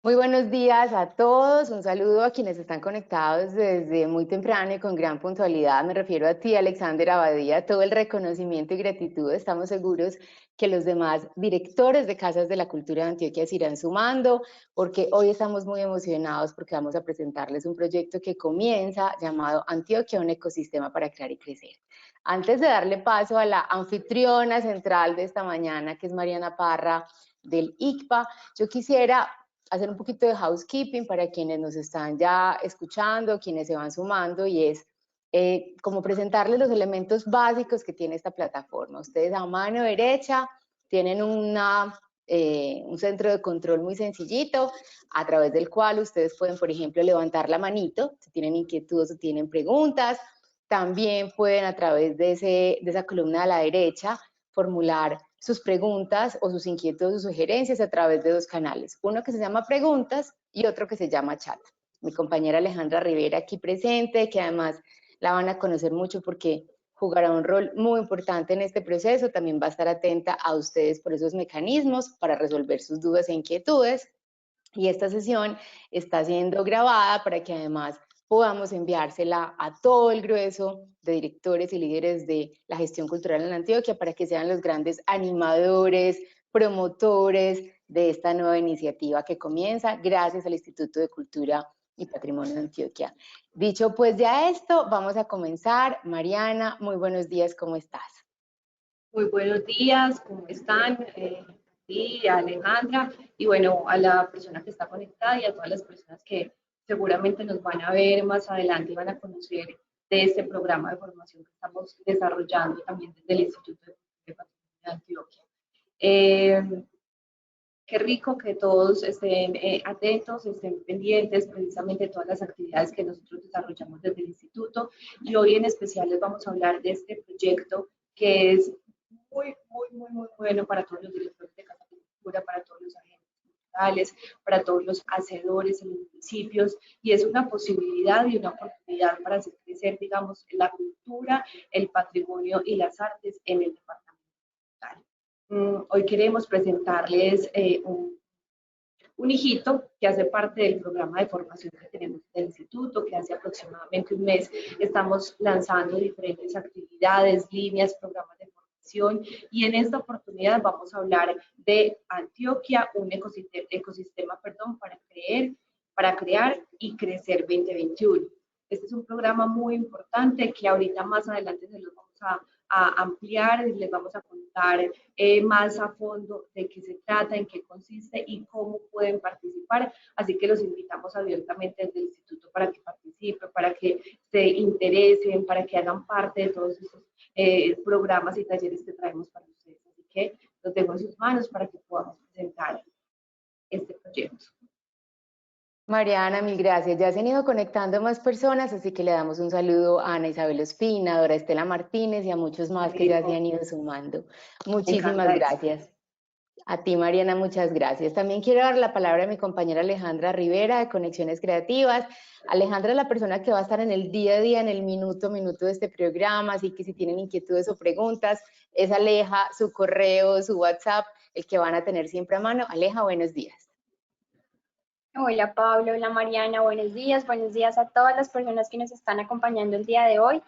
Muy buenos días a todos, un saludo a quienes están conectados desde muy temprano y con gran puntualidad. Me refiero a ti, Alexander Abadía, todo el reconocimiento y gratitud. Estamos seguros que los demás directores de Casas de la Cultura de Antioquia se irán sumando, porque hoy estamos muy emocionados porque vamos a presentarles un proyecto que comienza llamado Antioquia, un ecosistema para crear y crecer. Antes de darle paso a la anfitriona central de esta mañana, que es Mariana Parra del ICPA, yo quisiera hacer un poquito de housekeeping para quienes nos están ya escuchando, quienes se van sumando, y es como presentarles los elementos básicos que tiene esta plataforma. Ustedes a mano derecha tienen un centro de control muy sencillito, a través del cual ustedes pueden, por ejemplo, levantar la manito si tienen inquietudes o tienen preguntas. También pueden, a través de esa columna a la derecha, formular sus preguntas o sus inquietudes o sugerencias a través de dos canales, uno que se llama preguntas y otro que se llama chat. Mi compañera Alejandra Rivera aquí presente, que además la van a conocer mucho porque jugará un rol muy importante en este proceso, también va a estar atenta a ustedes por esos mecanismos para resolver sus dudas e inquietudes. Y esta sesión está siendo grabada para que además podamos enviársela a todo el grueso de directores y líderes de la gestión cultural en Antioquia para que sean los grandes animadores, promotores de esta nueva iniciativa que comienza gracias al Instituto de Cultura y Patrimonio de Antioquia. Dicho pues ya esto, vamos a comenzar. Mariana, muy buenos días, ¿cómo estás? Muy buenos días, ¿cómo están? Sí, a Alejandra, y bueno, a la persona que está conectada y a todas las personas que seguramente nos van a ver más adelante y van a conocer de este programa de formación que estamos desarrollando también desde el Instituto de Patrimonio de Antioquia. Qué rico que todos estén atentos, estén pendientes precisamente de todas las actividades que nosotros desarrollamos desde el instituto, y hoy en especial les vamos a hablar de este proyecto que es muy bueno para todos los directores de Casa de Cultura, para todos los agentes culturales, para todos los hacedores en los municipios, y es una posibilidad y una oportunidad para hacer crecer, digamos, la cultura, el patrimonio y las artes en el departamento local. Hoy queremos presentarles un hijito que hace parte del programa de formación que tenemos del instituto, que hace aproximadamente un mes estamos lanzando diferentes actividades, líneas, programas de formación, y en esta oportunidad vamos a hablar de Antioquia, un ecosistema para crear y crecer 2021. Este es un programa muy importante que ahorita más adelante se los vamos a ampliar, les vamos a contar más a fondo de qué se trata, en qué consiste y cómo pueden participar. Así que los invitamos abiertamente desde el instituto para que participen, para que se interesen, para que hagan parte de todos esos programas y talleres que traemos para ustedes. Así que los dejo en sus manos para que podamos presentar este proyecto. Mariana, mil gracias. Ya se han ido conectando más personas, así que le damos un saludo a Ana Isabel Ospina, a Dora Estela Martínez y a muchos más que ya se han ido sumando. Muchísimas gracias. A ti, Mariana, muchas gracias. También quiero dar la palabra a mi compañera Alejandra Rivera de Conexiones Creativas. Alejandra es la persona que va a estar en el día a día, en el minuto a minuto de este programa, así que si tienen inquietudes o preguntas, es Aleja, su correo, su WhatsApp, el que van a tener siempre a mano. Aleja, buenos días. Hola Pablo, hola Mariana, buenos días a todas las personas que nos están acompañando el día de hoy.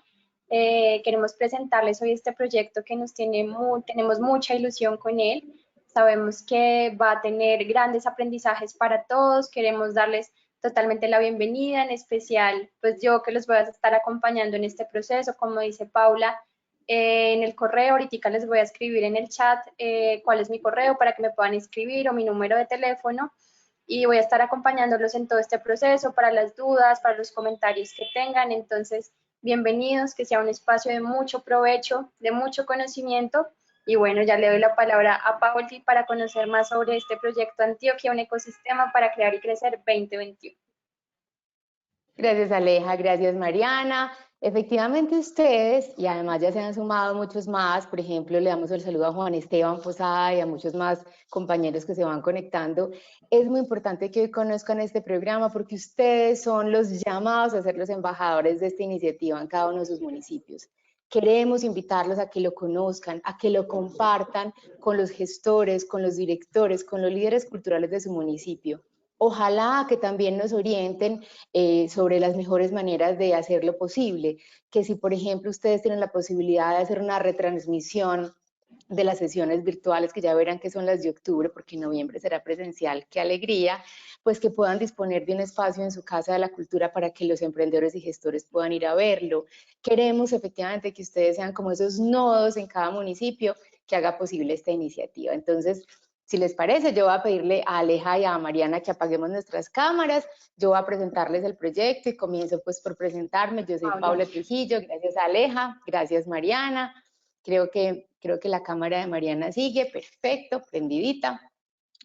Queremos presentarles hoy este proyecto que tenemos mucha ilusión con él. Sabemos que va a tener grandes aprendizajes para todos, queremos darles totalmente la bienvenida, en especial pues yo que los voy a estar acompañando en este proceso, como dice Paula, en el correo, ahorita les voy a escribir en el chat cuál es mi correo para que me puedan escribir o mi número de teléfono, y voy a estar acompañándolos en todo este proceso para las dudas, para los comentarios que tengan. Entonces, bienvenidos, que sea un espacio de mucho provecho, de mucho conocimiento. Y bueno, ya le doy la palabra a Pauli para conocer más sobre este proyecto Antioquia, un ecosistema para crear y crecer 2021. Gracias, Aleja, gracias, Mariana. Efectivamente ustedes, y además ya se han sumado muchos más, por ejemplo, le damos el saludo a Juan Esteban Posada y a muchos más compañeros que se van conectando. Es muy importante que hoy conozcan este programa porque ustedes son los llamados a ser los embajadores de esta iniciativa en cada uno de sus municipios. Queremos invitarlos a que lo conozcan, a que lo compartan con los gestores, con los directores, con los líderes culturales de su municipio. Ojalá que también nos orienten sobre las mejores maneras de hacerlo posible, que si por ejemplo ustedes tienen la posibilidad de hacer una retransmisión de las sesiones virtuales, que ya verán que son las de octubre, porque en noviembre será presencial, qué alegría, pues que puedan disponer de un espacio en su Casa de la Cultura para que los emprendedores y gestores puedan ir a verlo. Queremos efectivamente que ustedes sean como esos nodos en cada municipio que haga posible esta iniciativa. Entonces, si les parece, yo voy a pedirle a Aleja y a Mariana que apaguemos nuestras cámaras, yo voy a presentarles el proyecto y comienzo pues por presentarme. Yo soy Paula Trujillo, gracias Aleja, gracias Mariana. Creo que la cámara de Mariana sigue, perfecto, prendidita.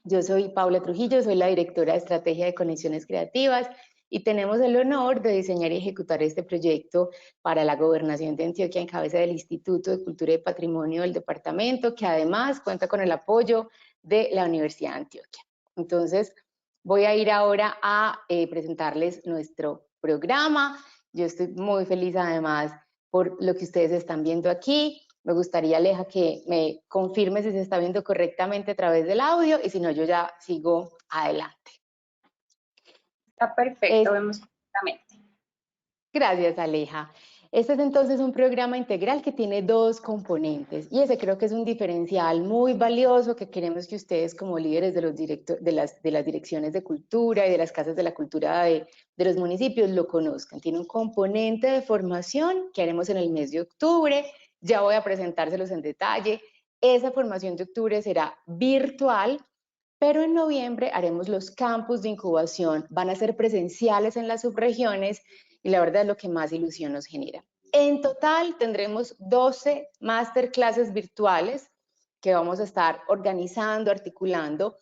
Yo soy Paula Trujillo, soy la directora de Estrategia de Conexiones Creativas y tenemos el honor de diseñar y ejecutar este proyecto para la Gobernación de Antioquia en cabeza del Instituto de Cultura y Patrimonio del departamento, que además cuenta con el apoyo de la Universidad de Antioquia. Entonces, voy a ir ahora a presentarles nuestro programa. Yo estoy muy feliz además por lo que ustedes están viendo aquí. Me gustaría, Aleja, que me confirme si se está viendo correctamente a través del audio y si no, yo ya sigo adelante. Está perfecto, vemos correctamente. Gracias, Aleja. Este es entonces un programa integral que tiene dos componentes y ese creo que es un diferencial muy valioso que queremos que ustedes como líderes de, de las direcciones de cultura y de las casas de la cultura de los municipios lo conozcan. Tiene un componente de formación que haremos en el mes de octubre, ya voy a presentárselos en detalle. Esa formación de octubre será virtual, pero en noviembre haremos los campus de incubación, van a ser presenciales en las subregiones y la verdad es lo que más ilusión nos genera. En total tendremos 12 masterclasses virtuales que vamos a estar organizando, articulando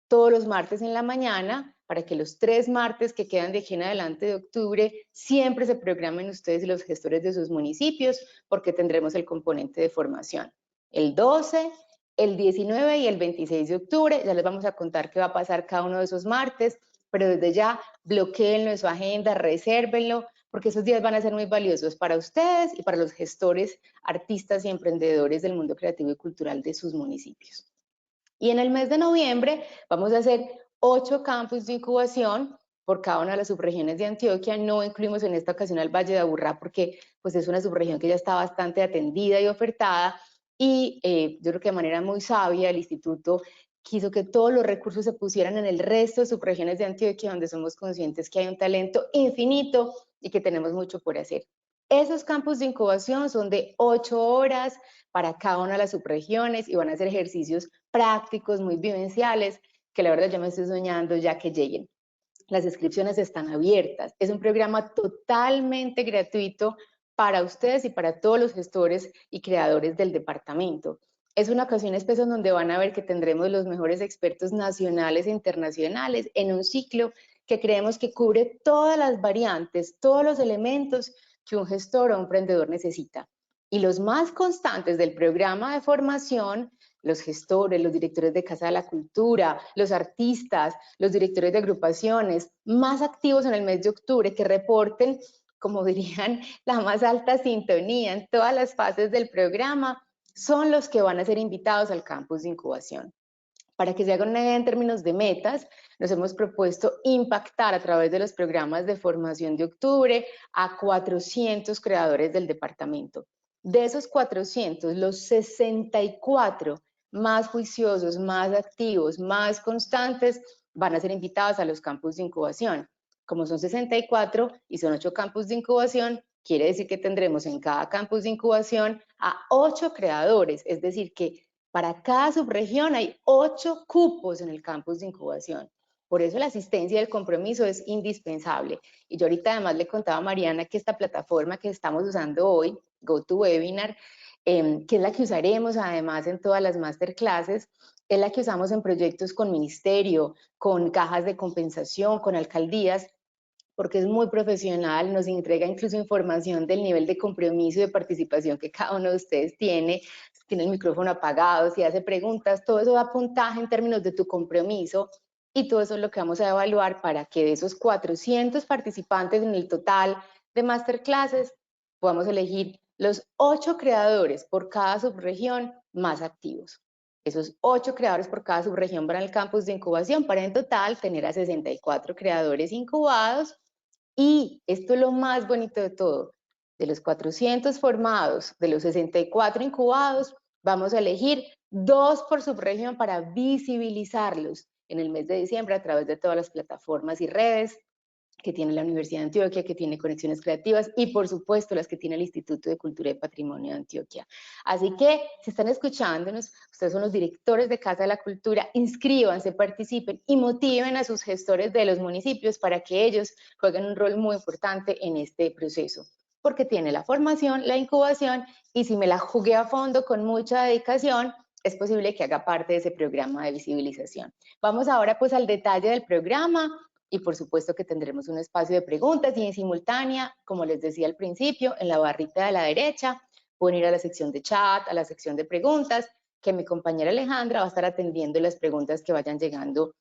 todos los martes en la mañana para que los 3 martes que quedan de aquí en adelante de octubre siempre se programen ustedes y los gestores de sus municipios porque tendremos el componente de formación. El 12, el 19 y el 26 de octubre, ya les vamos a contar qué va a pasar cada uno de esos martes, pero desde ya bloquéenlo en su agenda, resérvenlo, porque esos días van a ser muy valiosos para ustedes y para los gestores, artistas y emprendedores del mundo creativo y cultural de sus municipios. Y en el mes de noviembre vamos a hacer 8 campus de incubación por cada una de las subregiones de Antioquia. No incluimos en esta ocasión al Valle de Aburrá porque pues, es una subregión que ya está bastante atendida y ofertada y yo creo que de manera muy sabia el instituto quiso que todos los recursos se pusieran en el resto de subregiones de Antioquia donde somos conscientes que hay un talento infinito y que tenemos mucho por hacer. Esos campus de incubación son de 8 horas para cada una de las subregiones y van a ser ejercicios prácticos, muy vivenciales, que la verdad yo me estoy soñando ya que lleguen. Las inscripciones están abiertas. Es un programa totalmente gratuito para ustedes y para todos los gestores y creadores del departamento. Es una ocasión especial donde van a ver que tendremos los mejores expertos nacionales e internacionales en un ciclo que creemos que cubre todas las variantes, todos los elementos que un gestor o un emprendedor necesita. Y los más constantes del programa de formación, los gestores, los directores de Casa de la Cultura, los artistas, los directores de agrupaciones, más activos en el mes de octubre, que reporten, como dirían, la más alta sintonía en todas las fases del programa, son los que van a ser invitados al campus de incubación. Para que se hagan una idea en términos de metas, nos hemos propuesto impactar a través de los programas de formación de octubre a 400 creadores del departamento. De esos 400, los 64 más juiciosos, más activos, más constantes, van a ser invitados a los campus de incubación. Como son 64 y son 8 campus de incubación, quiere decir que tendremos en cada campus de incubación a 8 creadores, es decir, que para cada subregión hay 8 cupos en el campus de incubación. Por eso la asistencia y el compromiso es indispensable. Y yo ahorita además le contaba a Mariana que esta plataforma que estamos usando hoy, GoToWebinar, que es la que usaremos además en todas las masterclasses, es la que usamos en proyectos con ministerio, con cajas de compensación, con alcaldías, porque es muy profesional, nos entrega incluso información del nivel de compromiso y de participación que cada uno de ustedes tiene, si tiene el micrófono apagado, si hace preguntas, todo eso da puntaje en términos de tu compromiso y todo eso es lo que vamos a evaluar para que de esos 400 participantes en el total de masterclasses podamos elegir los 8 creadores por cada subregión más activos. esos 8 creadores por cada subregión van al campus de incubación para en total tener a 64 creadores incubados. Y esto es lo más bonito de todo. De los 400 formados, de los 64 incubados, vamos a elegir 2 por subregión para visibilizarlos en el mes de diciembre a través de todas las plataformas y redes que tiene la Universidad de Antioquia, que tiene Conexiones Creativas y por supuesto las que tiene el Instituto de Cultura y Patrimonio de Antioquia. Así que si están escuchándonos, ustedes son los directores de Casa de la Cultura, inscríbanse, participen y motiven a sus gestores de los municipios para que ellos jueguen un rol muy importante en este proceso, porque tiene la formación, la incubación y si me la jugué a fondo con mucha dedicación, es posible que haga parte de ese programa de visibilización. Vamos ahora pues al detalle del programa. Y por supuesto que tendremos un espacio de preguntas y en simultánea, como les decía al principio, en la barrita de la derecha, pueden ir a la sección de chat, a la sección de preguntas, que mi compañera Alejandra va a estar atendiendo las preguntas que vayan llegando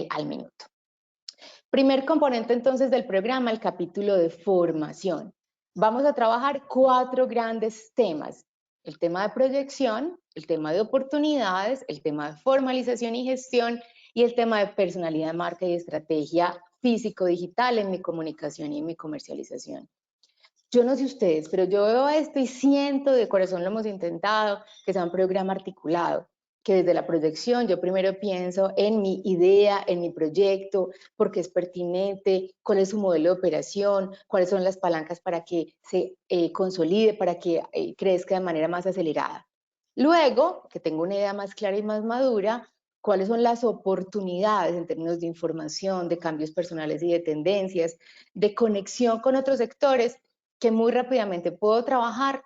al minuto. Primer componente entonces del programa, el capítulo de formación. Vamos a trabajar 4 grandes temas. El tema de proyección, el tema de oportunidades, el tema de formalización y gestión y el tema de personalidad, marca y estrategia físico-digital en mi comunicación y en mi comercialización. Yo no sé ustedes, pero yo veo esto y siento, de corazón lo hemos intentado, que sea un programa articulado, que desde la proyección yo primero pienso en mi idea, en mi proyecto, porque es pertinente, cuál es su modelo de operación, cuáles son las palancas para que se consolide, para que crezca de manera más acelerada. Luego, que tengo una idea más clara y más madura, cuáles son las oportunidades en términos de información, de cambios personales y de tendencias, de conexión con otros sectores que muy rápidamente puedo trabajar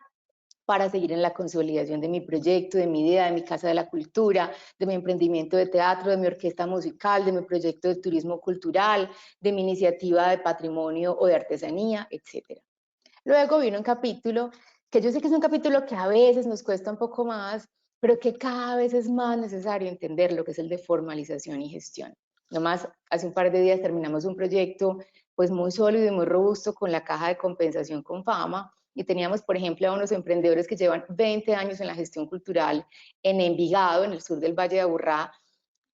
para seguir en la consolidación de mi proyecto, de mi idea, de mi Casa de la Cultura, de mi emprendimiento de teatro, de mi orquesta musical, de mi proyecto de turismo cultural, de mi iniciativa de patrimonio o de artesanía, etc. Luego viene un capítulo que yo sé que es un capítulo que a veces nos cuesta un poco más, pero que cada vez es más necesario entender, lo que es el de formalización y gestión. Nomás hace un par de días terminamos un proyecto pues muy sólido y muy robusto con la caja de compensación con Fama y teníamos, por ejemplo, a unos emprendedores que llevan 20 años en la gestión cultural en Envigado, en el sur del Valle de Aburrá,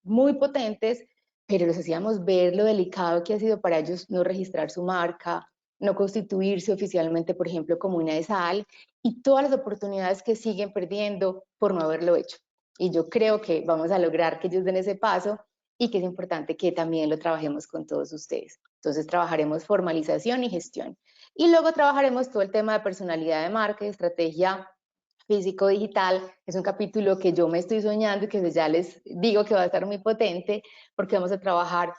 muy potentes, pero los hacíamos ver lo delicado que ha sido para ellos no registrar su marca, no constituirse oficialmente, por ejemplo, como una de sal, y todas las oportunidades que siguen perdiendo por no haberlo hecho. Y yo creo que vamos a lograr que ellos den ese paso y que es importante que también lo trabajemos con todos ustedes. Entonces trabajaremos formalización y gestión. Y luego trabajaremos todo el tema de personalidad de marca y estrategia físico-digital. Es un capítulo que yo me estoy soñando y que ya les digo que va a estar muy potente porque vamos a trabajar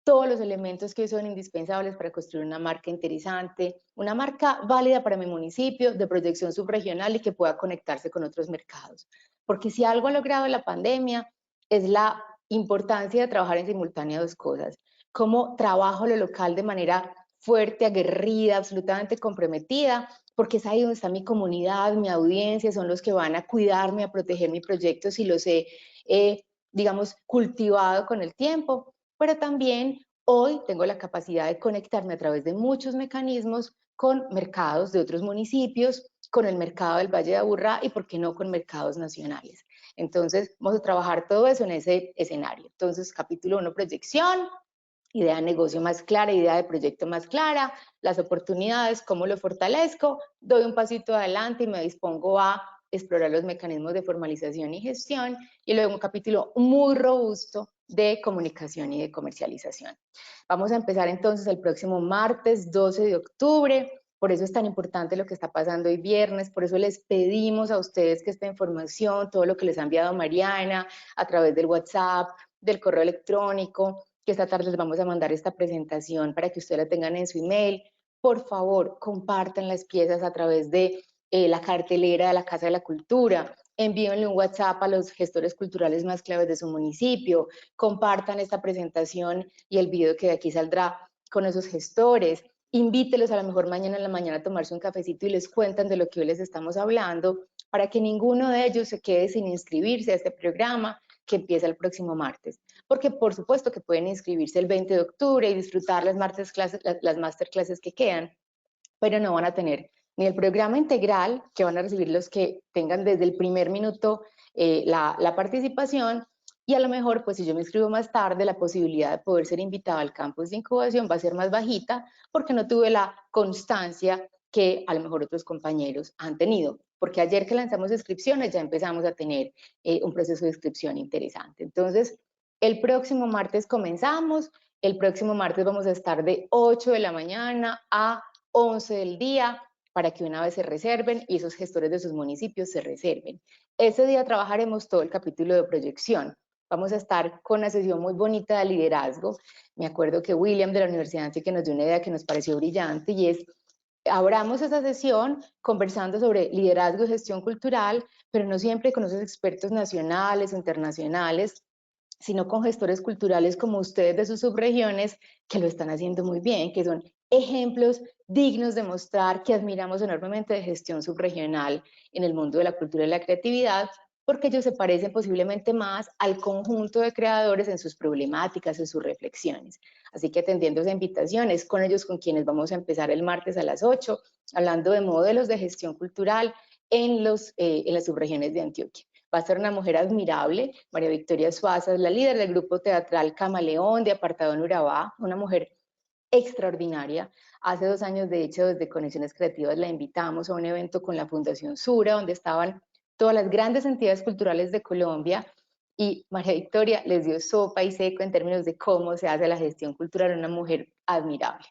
todos los elementos que son indispensables para construir una marca interesante, una marca válida para mi municipio, de proyección subregional y que pueda conectarse con otros mercados. Porque si algo ha logrado la pandemia es la importancia de trabajar en simultánea 2 cosas. Cómo trabajo lo local de manera fuerte, aguerrida, absolutamente comprometida, porque es ahí donde está mi comunidad, mi audiencia, son los que van a cuidarme, a proteger mi proyecto si los he, digamos, cultivado con el tiempo, pero también hoy tengo la capacidad de conectarme a través de muchos mecanismos con mercados de otros municipios, con el mercado del Valle de Aburrá y, por qué no, con mercados nacionales. Entonces, vamos a trabajar todo eso en ese escenario. Entonces, capítulo 1, proyección, idea de negocio más clara, idea de proyecto más clara, las oportunidades, cómo lo fortalezco, doy un pasito adelante y me dispongo a explorar los mecanismos de formalización y gestión, y luego un capítulo muy robusto de comunicación y de comercialización. Vamos a empezar entonces el próximo martes 12 de octubre, por eso es tan importante lo que está pasando hoy viernes, por eso les pedimos a ustedes que esta información, todo lo que les ha enviado Mariana a través del WhatsApp, del correo electrónico, que esta tarde les vamos a mandar esta presentación para que ustedes la tengan en su email. Por favor, compartan las piezas a través de la cartelera de la Casa de la Cultura, envíenle un WhatsApp a los gestores culturales más claves de su municipio, compartan esta presentación y el video que de aquí saldrá con esos gestores, invítelos a lo mejor mañana en la mañana a tomarse un cafecito y les cuentan de lo que hoy les estamos hablando, para que ninguno de ellos se quede sin inscribirse a este programa que empieza el próximo martes. Porque por supuesto que pueden inscribirse el 20 de octubre y disfrutar las masterclasses que quedan, pero no van a tener ni el programa integral que van a recibir los que tengan desde el primer minuto la participación. Y a lo mejor, pues si yo me inscribo más tarde, la posibilidad de poder ser invitada al campus de incubación va a ser más bajita porque no tuve la constancia que a lo mejor otros compañeros han tenido. Porque ayer que lanzamos inscripciones ya empezamos a tener un proceso de inscripción interesante. Entonces, el próximo martes comenzamos. El próximo martes vamos a estar de 8 de la mañana a 11 del día para que una vez se reserven y esos gestores de sus municipios se reserven. Ese día trabajaremos todo el capítulo de proyección. Vamos a estar con una sesión muy bonita de liderazgo. Me acuerdo que William de la Universidad de Antioquia nos dio una idea que nos pareció brillante y es, abramos esa sesión conversando sobre liderazgo y gestión cultural, pero no siempre con esos expertos nacionales o internacionales, sino con gestores culturales como ustedes de sus subregiones que lo están haciendo muy bien, que son ejemplos dignos de mostrar que admiramos enormemente de gestión subregional en el mundo de la cultura y la creatividad, porque ellos se parecen posiblemente más al conjunto de creadores en sus problemáticas, en sus reflexiones. Así que atendiendo esa invitación, es con ellos con quienes vamos a empezar el martes a las 8, hablando de modelos de gestión cultural en las subregiones de Antioquia. Va a ser una mujer admirable, María Victoria Suaza es la líder del grupo teatral Camaleón de Apartado en Urabá, una mujer extraordinaria. Hace 2 años, de hecho, desde Conexiones Creativas la invitamos a un evento con la Fundación Sura, donde estaban todas las grandes entidades culturales de Colombia, y María Victoria les dio sopa y seco en términos de cómo se hace la gestión cultural, una mujer admirable.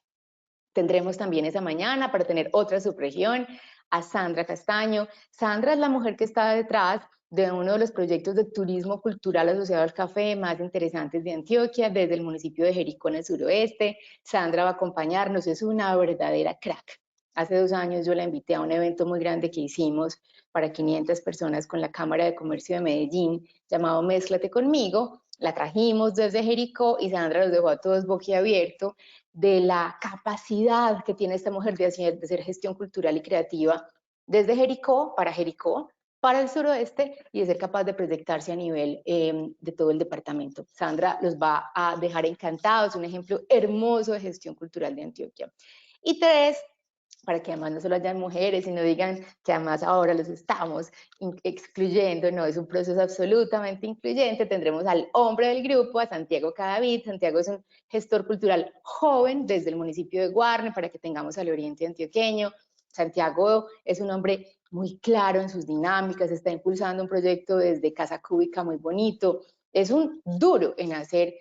Tendremos también esa mañana, para tener otra subregión, a Sandra Castaño. Sandra es la mujer que está detrás de uno de los proyectos de turismo cultural asociado al café más interesantes de Antioquia, desde el municipio de Jericó en el suroeste. Sandra va a acompañarnos, es una verdadera crack. Hace 2 años yo la invité a un evento muy grande que hicimos para 500 personas con la Cámara de Comercio de Medellín, llamado Mézclate Conmigo. La trajimos desde Jericó y Sandra los dejó a todos boquiabiertos de la capacidad que tiene esta mujer de hacer gestión cultural y creativa desde Jericó, para el suroeste, y de ser capaz de proyectarse a nivel de todo el departamento. Sandra los va a dejar encantados, un ejemplo hermoso de gestión cultural de Antioquia. Y 3, para que además no solo hayan mujeres, sino digan que además ahora los estamos excluyendo, no, es un proceso absolutamente incluyente. Tendremos al hombre del grupo, a Santiago Cadavid. Santiago es un gestor cultural joven desde el municipio de Guarne, para que tengamos al oriente antioqueño. Santiago es un hombre muy claro en sus dinámicas, está impulsando un proyecto desde Casa Cúbica muy bonito, es un duro en hacer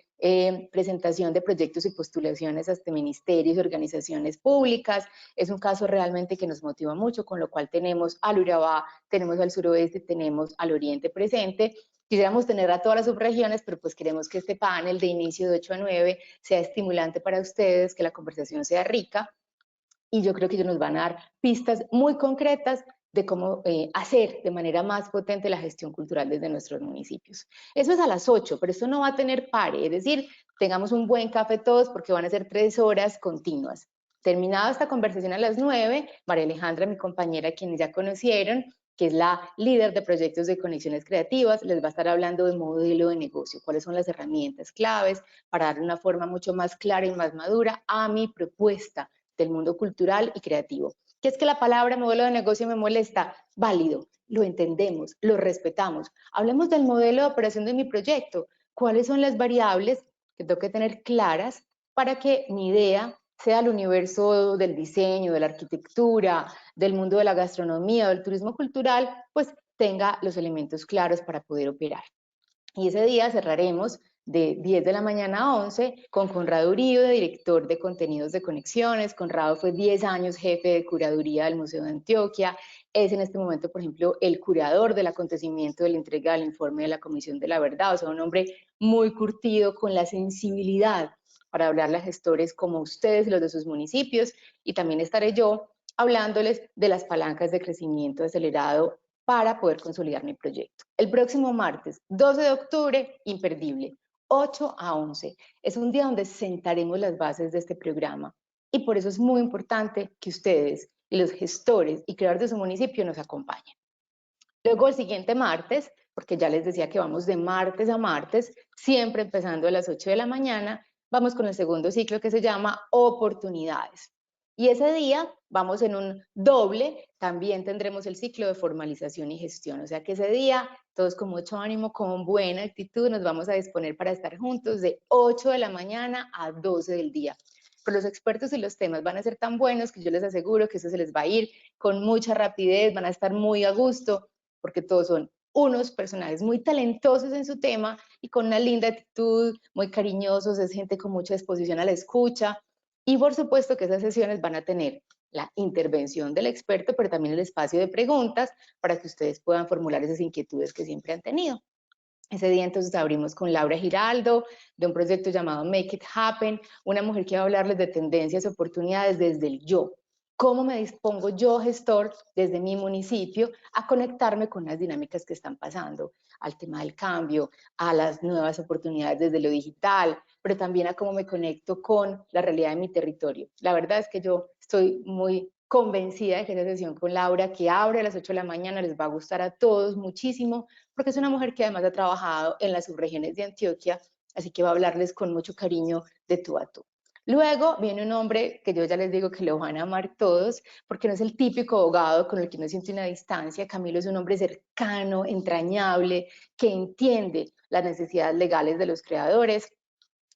presentación de proyectos y postulaciones hasta ministerios y organizaciones públicas. Es un caso realmente que nos motiva mucho, con lo cual tenemos al Urabá, tenemos al suroeste, tenemos al oriente presente. Quisiéramos tener a todas las subregiones, pero pues queremos que este panel de inicio de 8 a 9 sea estimulante para ustedes, que la conversación sea rica, y yo creo que ellos nos van a dar pistas muy concretas de cómo hacer de manera más potente la gestión cultural desde nuestros municipios. Eso es a las 8, pero esto no va a tener pare, es decir, tengamos un buen café todos, porque van a ser 3 horas continuas. Terminada esta conversación a las 9, María Alejandra, mi compañera, quienes ya conocieron, que es la líder de proyectos de conexiones creativas, les va a estar hablando de modelo de negocio, cuáles son las herramientas claves para darle una forma mucho más clara y más madura a mi propuesta del mundo cultural y creativo. Que es que la palabra modelo de negocio me molesta, válido, lo entendemos, lo respetamos. Hablemos del modelo de operación de mi proyecto, cuáles son las variables que tengo que tener claras para que mi idea sea el universo del diseño, de la arquitectura, del mundo de la gastronomía, del turismo cultural, pues tenga los elementos claros para poder operar. Y ese día cerraremos de 10 de la mañana a 11 con Conrado Uribe, director de contenidos de Conexiones. Conrado fue 10 años jefe de curaduría del Museo de Antioquia. Es en este momento, por ejemplo, el curador del acontecimiento de la entrega del informe de la Comisión de la Verdad. O sea, un hombre muy curtido, con la sensibilidad para hablarle a gestores como ustedes y los de sus municipios. Y también estaré yo hablándoles de las palancas de crecimiento acelerado para poder consolidar mi proyecto. El próximo martes, 12 de octubre, imperdible, 8 a 11. Es un día donde sentaremos las bases de este programa, y por eso es muy importante que ustedes y los gestores y creadores de su municipio nos acompañen. Luego el siguiente martes, porque ya les decía que vamos de martes a martes, siempre empezando a las 8 de la mañana, vamos con el segundo ciclo que se llama Oportunidades. Y ese día vamos en un doble, también tendremos el ciclo de formalización y gestión, o sea que ese día todos con mucho ánimo, con buena actitud, nos vamos a disponer para estar juntos de 8 de la mañana a 12 del día. Pero los expertos y los temas van a ser tan buenos que yo les aseguro que eso se les va a ir con mucha rapidez, van a estar muy a gusto, porque todos son unos personajes muy talentosos en su tema y con una linda actitud, muy cariñosos, es gente con mucha disposición a la escucha. Y por supuesto que esas sesiones van a tener la intervención del experto, pero también el espacio de preguntas para que ustedes puedan formular esas inquietudes que siempre han tenido. Ese día entonces abrimos con Laura Giraldo, de un proyecto llamado Make It Happen, una mujer que va a hablarles de tendencias y oportunidades desde el yo. ¿Cómo me dispongo yo, gestor, desde mi municipio, a conectarme con las dinámicas que están pasando, al tema del cambio, a las nuevas oportunidades desde lo digital, pero también a cómo me conecto con la realidad de mi territorio? La verdad es que yo estoy muy convencida de que esa sesión con Laura, que abre a las 8 de la mañana, les va a gustar a todos muchísimo, porque es una mujer que además ha trabajado en las subregiones de Antioquia, así que va a hablarles con mucho cariño de tú a tú. Luego viene un hombre que yo ya les digo que lo van a amar todos, porque no es el típico abogado con el que uno siente una distancia. Camilo es un hombre cercano, entrañable, que entiende las necesidades legales de los creadores.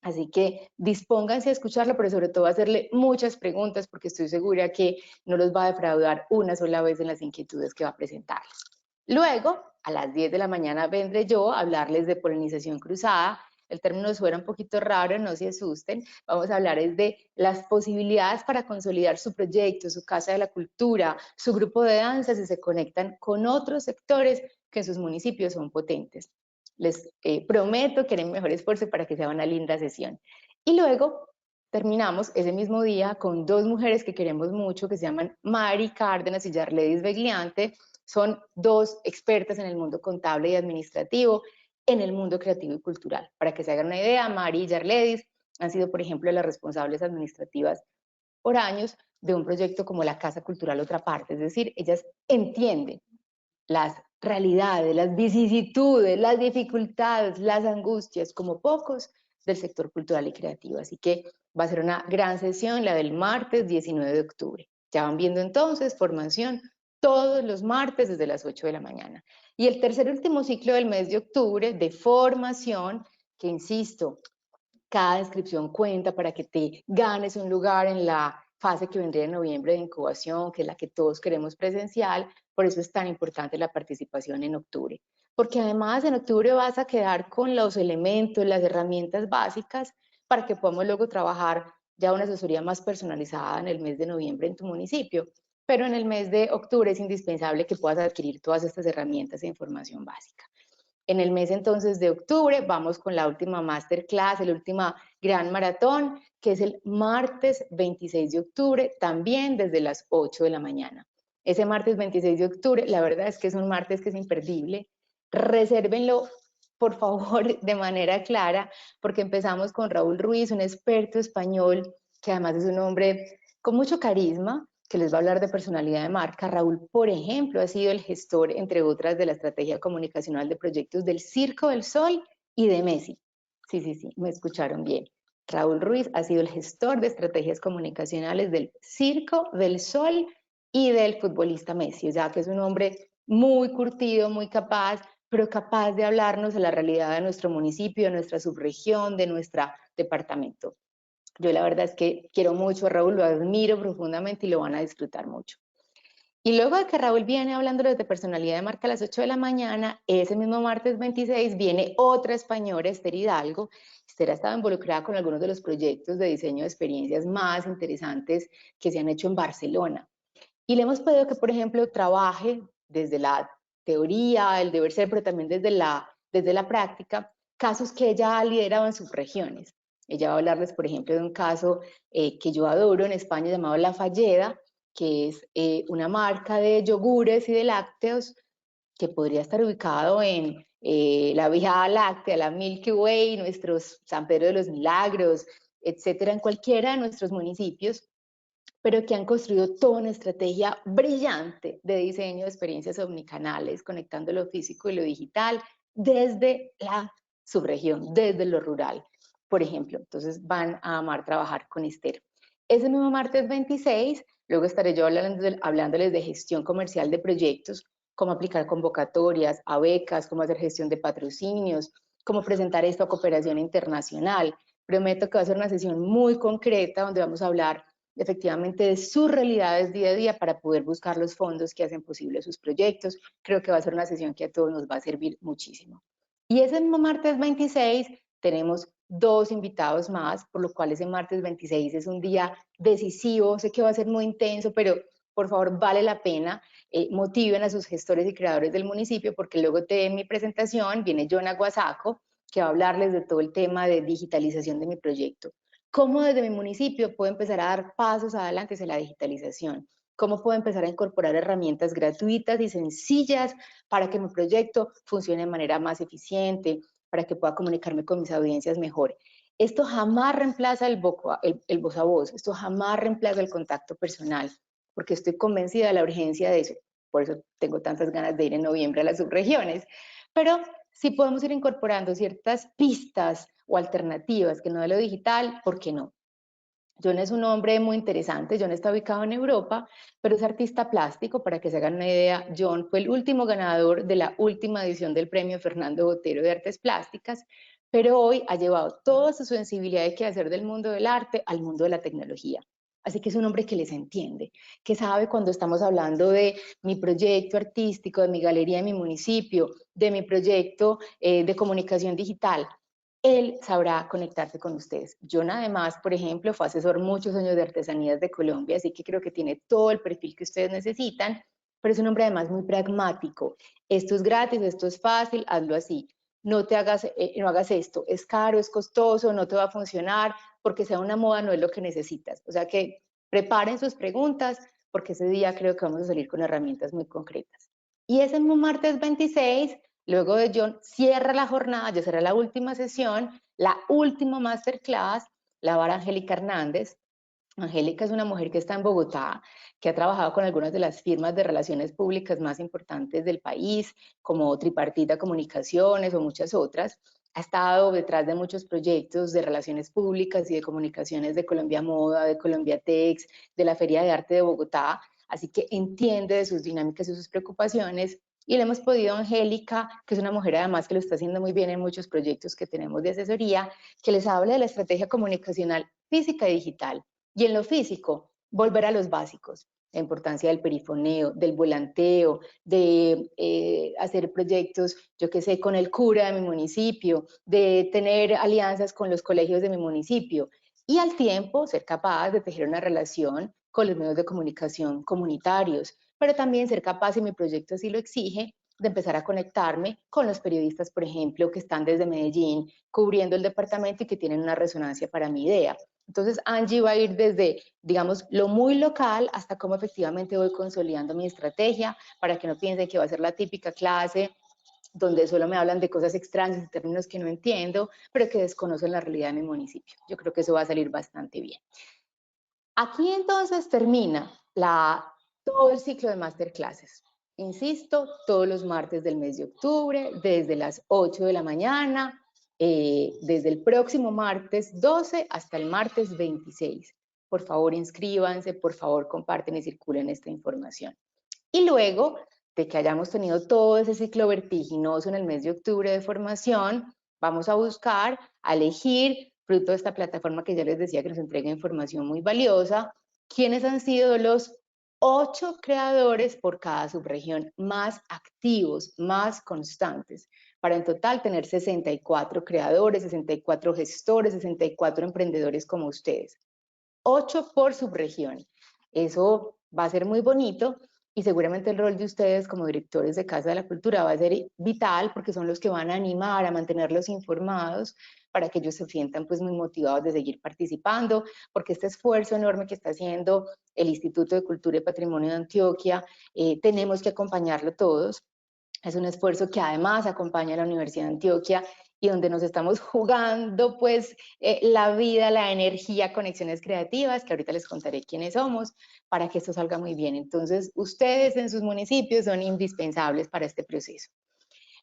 Así que dispónganse a escucharlo, pero sobre todo a hacerle muchas preguntas, porque estoy segura que no los va a defraudar una sola vez en las inquietudes que va a presentarles. Luego, a las 10 de la mañana vendré yo a hablarles de polinización cruzada. El término suena un poquito raro, no se asusten. Vamos a hablar de las posibilidades para consolidar su proyecto, su casa de la cultura, su grupo de danza, si se conectan con otros sectores que en sus municipios son potentes. Les prometo que haré mi mejor esfuerzo para que sea una linda sesión. Y luego terminamos ese mismo día con dos mujeres que queremos mucho, que se llaman Mari Cárdenas y Yarledis Begliante. Son dos expertas en el mundo contable y administrativo, en el mundo creativo y cultural. Para que se hagan una idea, Mari y Yarledis han sido, por ejemplo, las responsables administrativas por años de un proyecto como la Casa Cultural Otra Parte. Es decir, ellas entienden las realidades, las vicisitudes, las dificultades, las angustias, como pocos, del sector cultural y creativo. Así que va a ser una gran sesión, la del martes 19 de octubre. Ya van viendo entonces formación todos los martes desde las 8 de la mañana. Y el tercer y último ciclo del mes de octubre de formación, que insisto, cada inscripción cuenta para que te ganes un lugar en la fase que vendría en noviembre de incubación, que es la que todos queremos presencial. Por eso es tan importante la participación en octubre. Porque además en octubre vas a quedar con los elementos, las herramientas básicas para que podamos luego trabajar ya una asesoría más personalizada en el mes de noviembre en tu municipio. Pero en el mes de octubre es indispensable que puedas adquirir todas estas herramientas e información básica. En el mes entonces de octubre vamos con la última masterclass, el último gran maratón, que es el martes 26 de octubre, también desde las 8 de la mañana. Ese martes 26 de octubre, la verdad es que es un martes que es imperdible. Resérvenlo, por favor, de manera clara, porque empezamos con Raúl Ruiz, un experto español que además es un hombre con mucho carisma, que les va a hablar de personalidad de marca. Raúl, por ejemplo, ha sido el gestor, entre otras, de la estrategia comunicacional de proyectos del Circo del Sol y de Messi. Sí, me escucharon bien. Raúl Ruiz ha sido el gestor de estrategias comunicacionales del Circo del Sol y del futbolista Messi, o sea que es un hombre muy curtido, muy capaz, pero capaz de hablarnos de la realidad de nuestro municipio, de nuestra subregión, de nuestro departamento. Yo la verdad es que quiero mucho a Raúl, lo admiro profundamente y lo van a disfrutar mucho. Y luego de que Raúl viene hablándoles de personalidad de marca a las 8 de la mañana, ese mismo martes 26 viene otra española, Esther Hidalgo. Esther ha estado involucrada con algunos de los proyectos de diseño de experiencias más interesantes que se han hecho en Barcelona. Y le hemos pedido que, por ejemplo, trabaje desde la teoría, el deber ser, pero también desde la práctica, casos que ella ha liderado en sus regiones. Ella va a hablarles, por ejemplo, de un caso que yo adoro en España llamado La Falleda, que es una marca de yogures y de lácteos que podría estar ubicado en la Vía Láctea, la Milky Way, nuestros San Pedro de los Milagros, etcétera, en cualquiera de nuestros municipios, pero que han construido toda una estrategia brillante de diseño de experiencias omnicanales, conectando lo físico y lo digital desde la subregión, desde lo rural, por ejemplo. Entonces van a amar trabajar con Esther. Ese mismo martes 26, luego estaré yo hablándoles de gestión comercial de proyectos, cómo aplicar convocatorias a becas, cómo hacer gestión de patrocinios, cómo presentar esto a cooperación internacional. Prometo que va a ser una sesión muy concreta donde vamos a hablar efectivamente de sus realidades día a día para poder buscar los fondos que hacen posible sus proyectos. Creo que va a ser una sesión que a todos nos va a servir muchísimo. Y ese mismo martes 26 tenemos 2 invitados más, por lo cual ese martes 26 es un día decisivo. Sé que va a ser muy intenso, pero por favor vale la pena. Motiven a sus gestores y creadores del municipio, porque luego de mi presentación viene Jonah Guasaco, que va a hablarles de todo el tema de digitalización de mi proyecto. ¿Cómo desde mi municipio puedo empezar a dar pasos adelante hacia la digitalización? ¿Cómo puedo empezar a incorporar herramientas gratuitas y sencillas para que mi proyecto funcione de manera más eficiente, para que pueda comunicarme con mis audiencias mejor? Esto jamás reemplaza el voz a voz, esto jamás reemplaza el contacto personal, porque estoy convencida de la urgencia de eso. Por eso tengo tantas ganas de ir en noviembre a las subregiones. Pero si podemos ir incorporando ciertas pistas o alternativas que no de lo digital, ¿por qué no? John es un hombre muy interesante. John está ubicado en Europa, pero es artista plástico. Para que se hagan una idea, John fue el último ganador de la última edición del premio Fernando Botero de Artes Plásticas, pero hoy ha llevado toda su sensibilidad y quehacer del mundo del arte al mundo de la tecnología. Así que es un hombre que les entiende, que sabe cuando estamos hablando de mi proyecto artístico, de mi galería de mi municipio, de mi proyecto de comunicación digital. Él sabrá conectarse con ustedes. John además, por ejemplo, fue asesor muchos años de artesanías de Colombia, así que creo que tiene todo el perfil que ustedes necesitan, pero es un hombre además muy pragmático. Esto es gratis, esto es fácil, hazlo así. No hagas esto, es caro, es costoso, no te va a funcionar, porque sea una moda no es lo que necesitas. O sea que preparen sus preguntas, porque ese día creo que vamos a salir con herramientas muy concretas. Y ese mismo martes 26, luego de John, cierra la jornada, ya será la última sesión, la última masterclass, la va a dar Angélica Hernández. Angélica es una mujer que está en Bogotá, que ha trabajado con algunas de las firmas de relaciones públicas más importantes del país, como Tripartita Comunicaciones o muchas otras. Ha estado detrás de muchos proyectos de relaciones públicas y de comunicaciones de Colombia Moda, de Colombia Tex, de la Feria de Arte de Bogotá, así que entiende de sus dinámicas y sus preocupaciones. Y le hemos podido a Angélica, que es una mujer además que lo está haciendo muy bien en muchos proyectos que tenemos de asesoría, que les hable de la estrategia comunicacional física y digital. Y en lo físico, volver a los básicos, la importancia del perifoneo, del volanteo, de hacer proyectos, yo qué sé, con el cura de mi municipio, de tener alianzas con los colegios de mi municipio y al tiempo ser capaz de tejer una relación con los medios de comunicación comunitarios, pero también ser capaz, si mi proyecto así lo exige, de empezar a conectarme con los periodistas, por ejemplo, que están desde Medellín cubriendo el departamento y que tienen una resonancia para mi idea. Entonces Angie va a ir desde, digamos, lo muy local hasta cómo efectivamente voy consolidando mi estrategia para que no piensen que va a ser la típica clase donde solo me hablan de cosas extrañas, de términos que no entiendo, pero que desconocen la realidad de mi municipio. Yo creo que eso va a salir bastante bien. Aquí entonces termina todo el ciclo de masterclasses. Insisto, todos los martes del mes de octubre, desde las 8 de la mañana, desde el próximo martes 12 hasta el martes 26. Por favor, inscríbanse, por favor, comparten y circulen esta información. Y luego de que hayamos tenido todo ese ciclo vertiginoso en el mes de octubre de formación, vamos a buscar, a elegir, fruto de esta plataforma que ya les decía que nos entrega información muy valiosa, quiénes han sido los 8 creadores por cada subregión más activos, más constantes, para en total tener 64 creadores, 64 gestores, 64 emprendedores como ustedes. 8 por subregión. Eso va a ser muy bonito y seguramente el rol de ustedes como directores de Casa de la Cultura va a ser vital porque son los que van a animar, a mantenerlos informados para que ellos se sientan pues muy motivados de seguir participando, porque este esfuerzo enorme que está haciendo el Instituto de Cultura y Patrimonio de Antioquia, tenemos que acompañarlo todos. Es un esfuerzo que además acompaña a la Universidad de Antioquia y donde nos estamos jugando pues la vida, la energía, conexiones creativas, que ahorita les contaré quiénes somos, para que esto salga muy bien. Entonces, ustedes en sus municipios son indispensables para este proceso.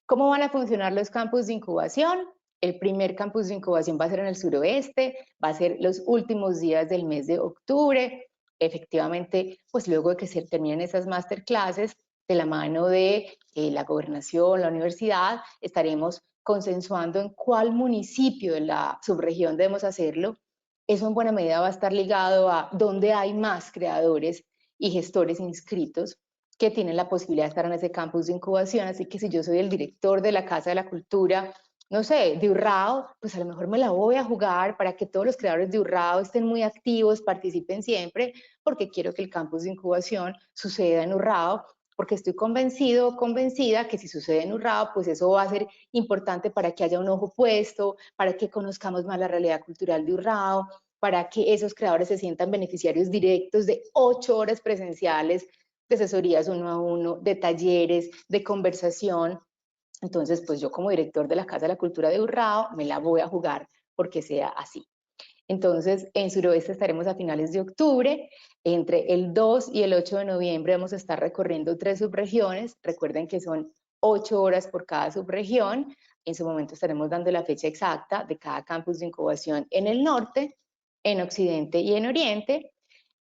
¿Cómo van a funcionar los campus de incubación? El primer campus de incubación va a ser en el suroeste, va a ser los últimos días del mes de octubre. Efectivamente, pues luego de que se terminen esas masterclasses, de la mano de la gobernación, la universidad, estaremos consensuando en cuál municipio de la subregión debemos hacerlo. Eso en buena medida va a estar ligado a dónde hay más creadores y gestores inscritos que tienen la posibilidad de estar en ese campus de incubación. Así que si yo soy el director de la Casa de la Cultura, no sé, de Urrao, pues a lo mejor me la voy a jugar para que todos los creadores de Urrao estén muy activos, participen siempre, porque quiero que el campus de incubación suceda en Urrao, porque estoy convencido o convencida que si sucede en Urrao, pues eso va a ser importante para que haya un ojo puesto, para que conozcamos más la realidad cultural de Urrao, para que esos creadores se sientan beneficiarios directos de 8 horas presenciales de asesorías 1 a 1, de talleres, de conversación. Entonces, pues yo como director de la Casa de la Cultura de Urrao me la voy a jugar porque sea así. Entonces, en Suroeste estaremos a finales de octubre. Entre el 2 y el 8 de noviembre vamos a estar recorriendo 3 subregiones. Recuerden que son 8 horas por cada subregión. En su momento estaremos dando la fecha exacta de cada campus de incubación en el norte, en Occidente y en Oriente.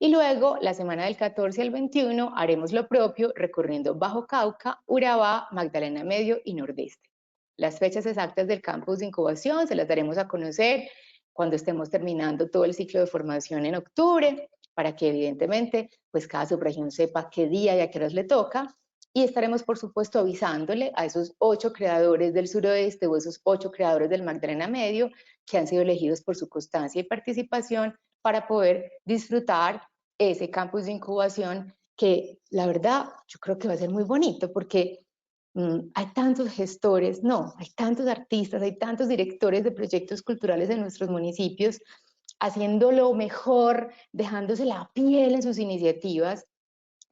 Y luego, la semana del 14 al 21, haremos lo propio recorriendo Bajo Cauca, Urabá, Magdalena Medio y Nordeste. Las fechas exactas del campus de incubación se las daremos a conocer cuando estemos terminando todo el ciclo de formación en octubre, para que evidentemente pues cada subregión sepa qué día y a qué horas le toca. Y estaremos, por supuesto, avisándole a esos 8 creadores del suroeste o esos 8 creadores del Magdalena Medio que han sido elegidos por su constancia y participación para poder disfrutar ese campus de incubación que la verdad yo creo que va a ser muy bonito porque hay tantos gestores, no, hay tantos artistas, hay tantos directores de proyectos culturales en nuestros municipios haciendo lo mejor, dejándose la piel en sus iniciativas,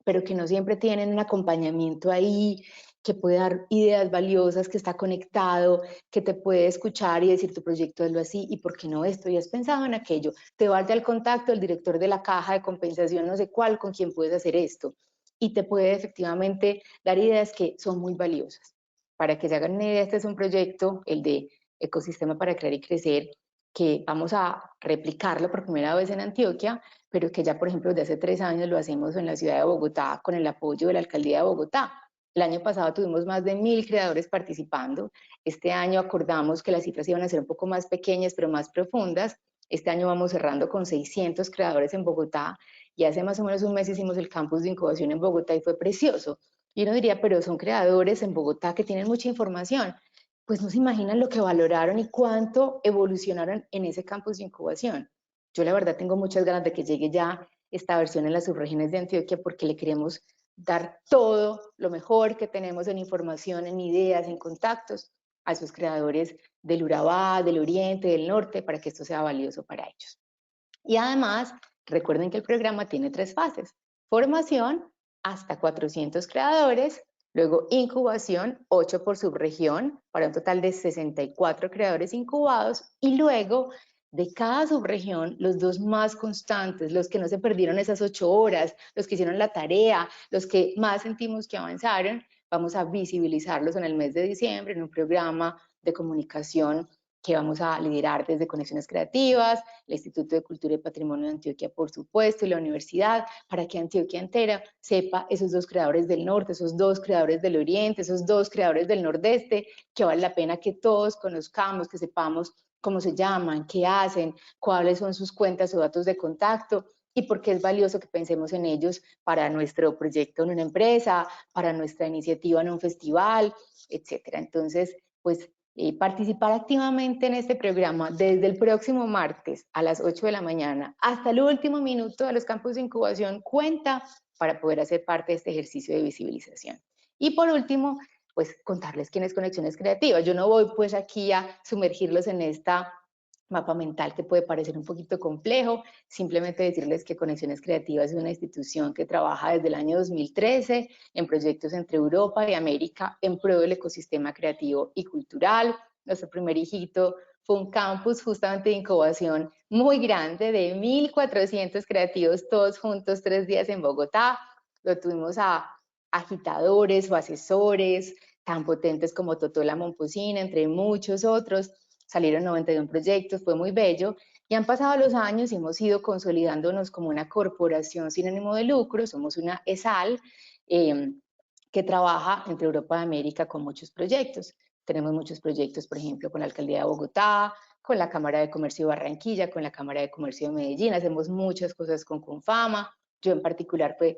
pero que no siempre tienen un acompañamiento ahí, que puede dar ideas valiosas, que está conectado, que te puede escuchar y decir tu proyecto es lo así, y por qué no esto, y has pensado en aquello, te va a dar el contacto del director de la caja de compensación, no sé cuál, con quien puedes hacer esto, y te puede efectivamente dar ideas que son muy valiosas. Para que se hagan una idea, este es un proyecto, el de Ecosistema para Crear y Crecer, que vamos a replicarlo por primera vez en Antioquia, pero que ya, por ejemplo, desde hace 3 años lo hacemos en la ciudad de Bogotá con el apoyo de la Alcaldía de Bogotá. El año pasado tuvimos más de 1000 creadores participando. Este año acordamos que las cifras iban a ser un poco más pequeñas, pero más profundas. Este año vamos cerrando con 600 creadores en Bogotá y hace más o menos un mes hicimos el campus de incubación en Bogotá y fue precioso. Y uno diría, pero son creadores en Bogotá que tienen mucha información. Pues no se imaginan lo que valoraron y cuánto evolucionaron en ese campus de incubación. Yo la verdad tengo muchas ganas de que llegue ya esta versión en las subregiones de Antioquia porque le queremos dar todo lo mejor que tenemos en información, en ideas, en contactos a esos creadores del Urabá, del Oriente, del Norte, para que esto sea valioso para ellos. Y además, recuerden que el programa tiene 3 fases. Formación, hasta 400 creadores, luego incubación, 8 por subregión, para un total de 64 creadores incubados, y luego de cada subregión, los 2 más constantes, los que no se perdieron esas 8 horas, los que hicieron la tarea, los que más sentimos que avanzaron, vamos a visibilizarlos en el mes de diciembre en un programa de comunicación que vamos a liderar desde Conexiones Creativas, el Instituto de Cultura y Patrimonio de Antioquia, por supuesto, y la universidad, para que Antioquia entera sepa esos 2 creadores del norte, esos 2 creadores del oriente, esos 2 creadores del nordeste, que vale la pena que todos conozcamos, que sepamos cómo se llaman, qué hacen, cuáles son sus cuentas o datos de contacto, y por qué es valioso que pensemos en ellos para nuestro proyecto en una empresa, para nuestra iniciativa en un festival, etcétera. Entonces, pues participar activamente en este programa desde el próximo martes a las 8 de la mañana hasta el último minuto de los campos de incubación cuenta para poder hacer parte de este ejercicio de visibilización. Y por último, pues contarles quién es Conexiones Creativas. Yo no voy pues aquí a sumergirlos en esta mapa mental que puede parecer un poquito complejo, simplemente decirles que Conexiones Creativas es una institución que trabaja desde el año 2013 en proyectos entre Europa y América en pro del ecosistema creativo y cultural. Nuestro primer hijito fue un campus justamente de incubación muy grande de 1400 creativos todos juntos 3 días en Bogotá. Lo tuvimos a agitadores o asesores tan potentes como Totó la Momposina, entre muchos otros, salieron 91 proyectos, fue muy bello, y han pasado los años y hemos ido consolidándonos como una corporación sin ánimo de lucro, somos una ESAL que trabaja entre Europa y América con muchos proyectos. Tenemos muchos proyectos, por ejemplo, con la Alcaldía de Bogotá, con la Cámara de Comercio de Barranquilla, con la Cámara de Comercio de Medellín, hacemos muchas cosas con Confama. Yo en particular fue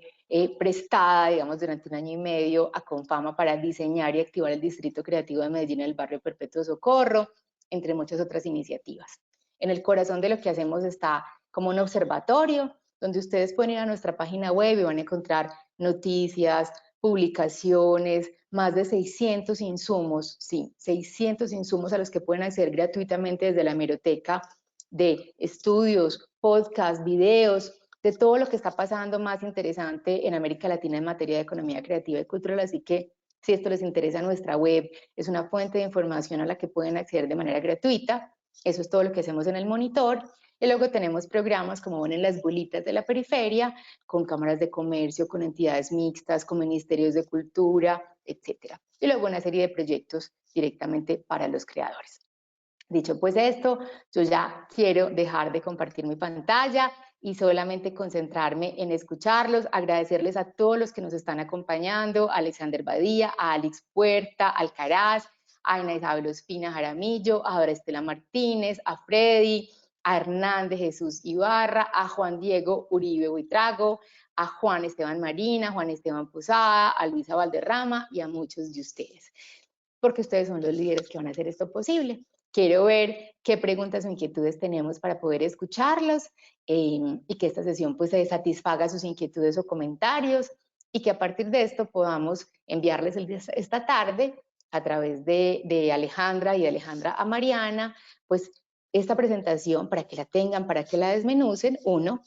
prestada, digamos, durante 1 año y medio a Confama para diseñar y activar el Distrito Creativo de Medellín en el barrio Perpetuo Socorro, entre muchas otras iniciativas. En el corazón de lo que hacemos está como un observatorio, donde ustedes pueden ir a nuestra página web y van a encontrar noticias, publicaciones, más de 600 insumos, sí, 600 insumos a los que pueden acceder gratuitamente desde la hemeroteca, de estudios, podcasts, videos, de todo lo que está pasando más interesante en América Latina en materia de economía creativa y cultural. Así que si esto les interesa, nuestra web es una fuente de información a la que pueden acceder de manera gratuita. Eso es todo lo que hacemos en el monitor. Y luego tenemos programas, como ven en las bolitas de la periferia, con cámaras de comercio, con entidades mixtas, con ministerios de cultura, etc. Y luego una serie de proyectos directamente para los creadores. Dicho pues esto, yo ya quiero dejar de compartir mi pantalla y solamente concentrarme en escucharlos, agradecerles a todos los que nos están acompañando, a Alexander Badía, a Alex Puerta, Alcaraz, a Ana Isabel Ospina Jaramillo, a Dora Estela Martínez, a Freddy, a Hernán de Jesús Ibarra, a Juan Diego Uribe Buitrago, a Juan Esteban Marina, a Juan Esteban Posada, a Luisa Valderrama y a muchos de ustedes, porque ustedes son los líderes que van a hacer esto posible. Quiero ver qué preguntas o inquietudes tenemos para poder escucharlos y que esta sesión pues satisfaga sus inquietudes o comentarios y que a partir de esto podamos enviarles esta tarde a través de Alejandra y de Alejandra a Mariana, pues esta presentación para que la tengan, para que la desmenucen. Uno,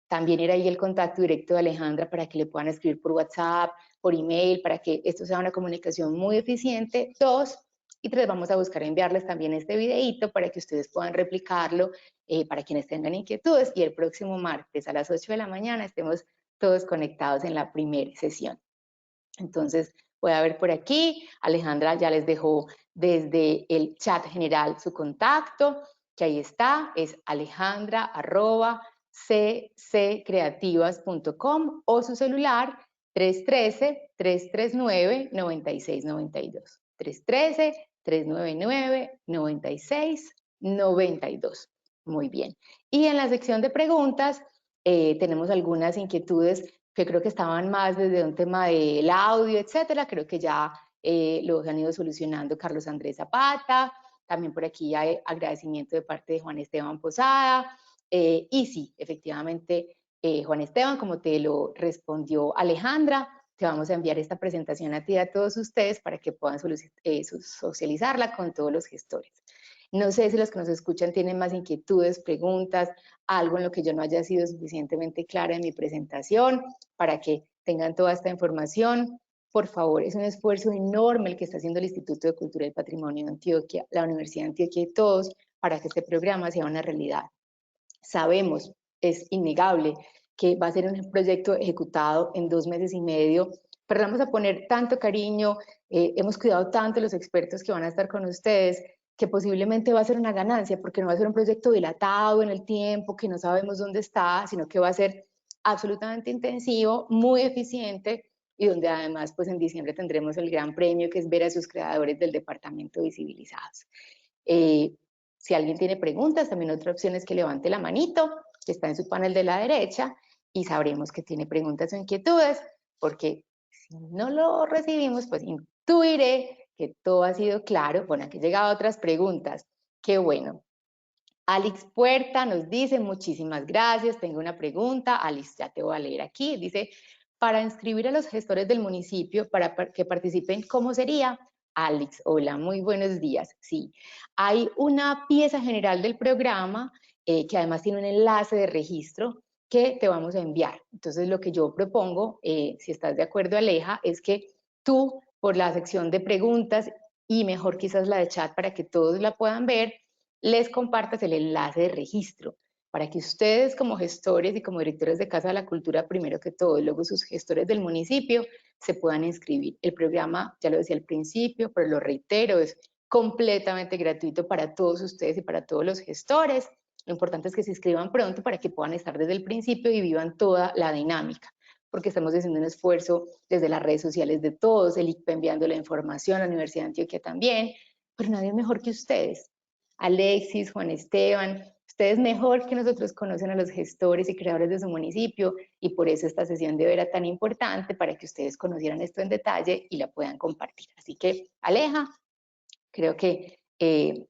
también era ahí el contacto directo de Alejandra para que le puedan escribir por WhatsApp, por email, para que esto sea una comunicación muy eficiente. 2, y 3, vamos a buscar enviarles también este videíto para que ustedes puedan replicarlo para quienes tengan inquietudes y el próximo martes a las 8 de la mañana estemos todos conectados en la primera sesión. Entonces, voy a ver por aquí, Alejandra ya les dejó desde el chat general su contacto, que ahí está, es alejandra@cccreativas.com o su celular 313-339-9692. 313-399-9692. Muy bien. Y en la sección de preguntas tenemos algunas inquietudes que creo que estaban más desde un tema del audio, etcétera. Creo que ya los han ido solucionando Carlos Andrés Zapata. También por aquí hay agradecimiento de parte de Juan Esteban Posada. Y sí, efectivamente, Juan Esteban, como te lo respondió Alejandra, te vamos a enviar esta presentación a ti y a todos ustedes para que puedan socializarla con todos los gestores. No sé si los que nos escuchan tienen más inquietudes, preguntas, algo en lo que yo no haya sido suficientemente clara en mi presentación, para que tengan toda esta información. Por favor, es un esfuerzo enorme el que está haciendo el Instituto de Cultura y Patrimonio de Antioquia, la Universidad de Antioquia y todos, para que este programa sea una realidad. Sabemos, es innegable, que va a ser un proyecto ejecutado en 2 meses y medio, pero vamos a poner tanto cariño, hemos cuidado tanto los expertos que van a estar con ustedes, que posiblemente va a ser una ganancia, porque no va a ser un proyecto dilatado en el tiempo, que no sabemos dónde está, sino que va a ser absolutamente intensivo, muy eficiente, y donde además pues en diciembre tendremos el gran premio, que es ver a sus creadores del departamento visibilizados. Si alguien tiene preguntas, también otra opción es que levante la manito, que está en su panel de la derecha, y sabremos que tiene preguntas o inquietudes, porque si no lo recibimos, pues intuiré que todo ha sido claro. Bueno, aquí llegan otras preguntas. Qué bueno. Alex Puerta nos dice, muchísimas gracias, tengo una pregunta. Alex, ya te voy a leer aquí. Dice, para inscribir a los gestores del municipio para que participen, ¿cómo sería? Alex, hola, muy buenos días. Sí, hay una pieza general del programa que además tiene un enlace de registro que te vamos a enviar. Entonces, lo que yo propongo, si estás de acuerdo, Aleja, es que tú, por la sección de preguntas y mejor quizás la de chat para que todos la puedan ver, les compartas el enlace de registro para que ustedes como gestores y como directores de Casa de la Cultura, primero que todo, y luego sus gestores del municipio, se puedan inscribir. El programa, ya lo decía al principio, pero lo reitero, es completamente gratuito para todos ustedes y para todos los gestores. Lo importante es que se inscriban pronto para que puedan estar desde el principio y vivan toda la dinámica, porque estamos haciendo un esfuerzo desde las redes sociales de todos, el ICPE enviando la información, la Universidad de Antioquia también, pero nadie mejor que ustedes. Alexis, Juan Esteban, ustedes mejor que nosotros conocen a los gestores y creadores de su municipio, y por eso esta sesión de hoy era tan importante, para que ustedes conocieran esto en detalle y la puedan compartir. Así que, Aleja, creo que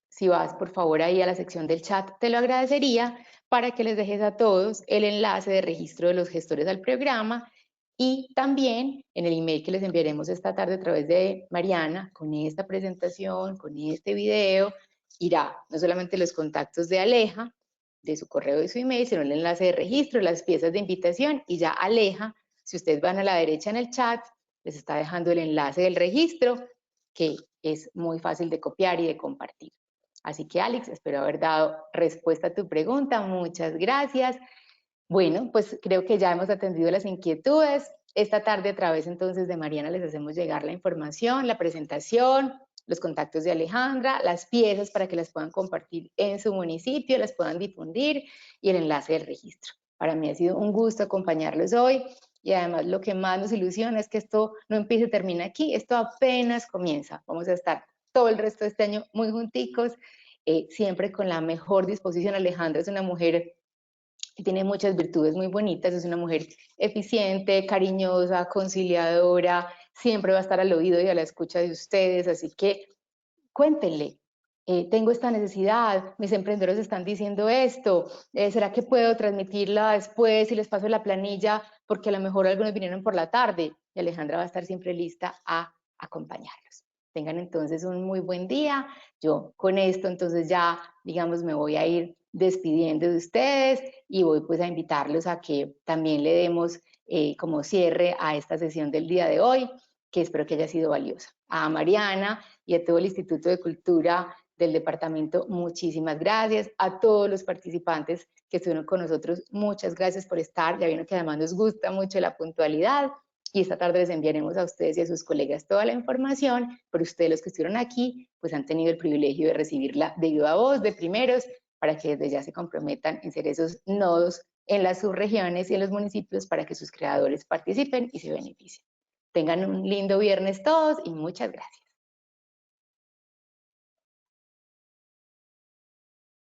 si vas por favor ahí a la sección del chat, te lo agradecería, para que les dejes a todos el enlace de registro de los gestores al programa, y también en el email que les enviaremos esta tarde a través de Mariana, con esta presentación, con este video, irá no solamente los contactos de Aleja, de su correo y su email, sino el enlace de registro, las piezas de invitación, y ya Aleja, si ustedes van a la derecha en el chat, les está dejando el enlace del registro, que es muy fácil de copiar y de compartir. Así que, Alex, espero haber dado respuesta a tu pregunta. Muchas gracias. Bueno, pues creo que ya hemos atendido las inquietudes. Esta tarde, a través entonces de Mariana, les hacemos llegar la información, la presentación, los contactos de Alejandra, las piezas para que las puedan compartir en su municipio, las puedan difundir, y el enlace del registro. Para mí ha sido un gusto acompañarlos hoy, y además lo que más nos ilusiona es que esto no empiece y termina aquí, esto apenas comienza. Vamos a estar todo el resto de este año muy junticos, siempre con la mejor disposición. Alejandra es una mujer que tiene muchas virtudes muy bonitas, es una mujer eficiente, cariñosa, conciliadora, siempre va a estar al oído y a la escucha de ustedes, así que cuéntenle, tengo esta necesidad, mis emprendedores están diciendo esto, ¿será que puedo transmitirla después y les paso la planilla? Porque a lo mejor algunos vinieron por la tarde, y Alejandra va a estar siempre lista a acompañarlos. Tengan entonces un muy buen día. Yo con esto entonces ya, digamos, me voy a ir despidiendo de ustedes, y voy pues a invitarlos a que también le demos como cierre a esta sesión del día de hoy, que espero que haya sido valiosa. A Mariana y a todo el Instituto de Cultura del departamento, muchísimas gracias. A todos los participantes que estuvieron con nosotros, muchas gracias por estar. Ya vieron que además nos gusta mucho la puntualidad, y esta tarde les enviaremos a ustedes y a sus colegas toda la información, pero ustedes, los que estuvieron aquí, pues han tenido el privilegio de recibirla de viva voz, de primeros, para que desde ya se comprometan en ser esos nodos en las subregiones y en los municipios, para que sus creadores participen y se beneficien. Tengan un lindo viernes todos y muchas gracias.